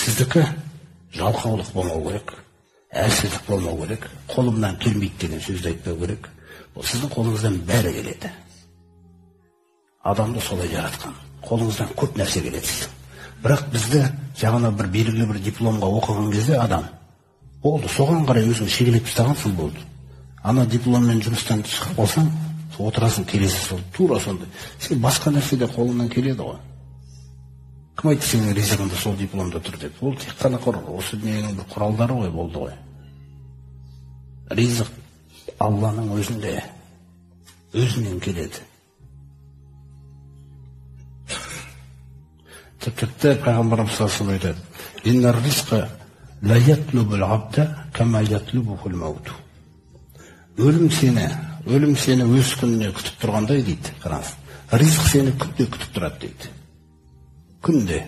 сіздікі жалқаулық болмау керек, әлсіздік болмау керек, қолымнан келмейді деген сөзді айтпау керек. Бұл сіздің қолыңыздан бәрі келеді. Адамды солай жаратқан. Қолыңыздан көп нәрсе келеді. Бірақ бізді жаңа бір белгілі бір дипломға оқыған кезде адам болды, соған қарай өзің шегелеп тастағансың болды. Ана дипломмен жұмыстан шығып қалсаң, отырасың келесі сол тура сондай. Сен басқа нәрседе қолыңнан келеді ғой. Кім айтты сенің ризығыңда сол дипломда тұр деп? Ол тек қана осы дүниенің бір құралдары ғой, болды ғой. Ризық Алланың өзінде, өзінен келеді. Тіпті Пайғамбарымыз саллаллаху алейхи ва саллям айтады: "Иннар ризқа ла ятлубул абда кама ятлубухул мауту." Өлім сені өз күніне күтіп тұрғандай дейді. Қараңыз, ризық сені күнде күтіп тұрады дейді. Күнде.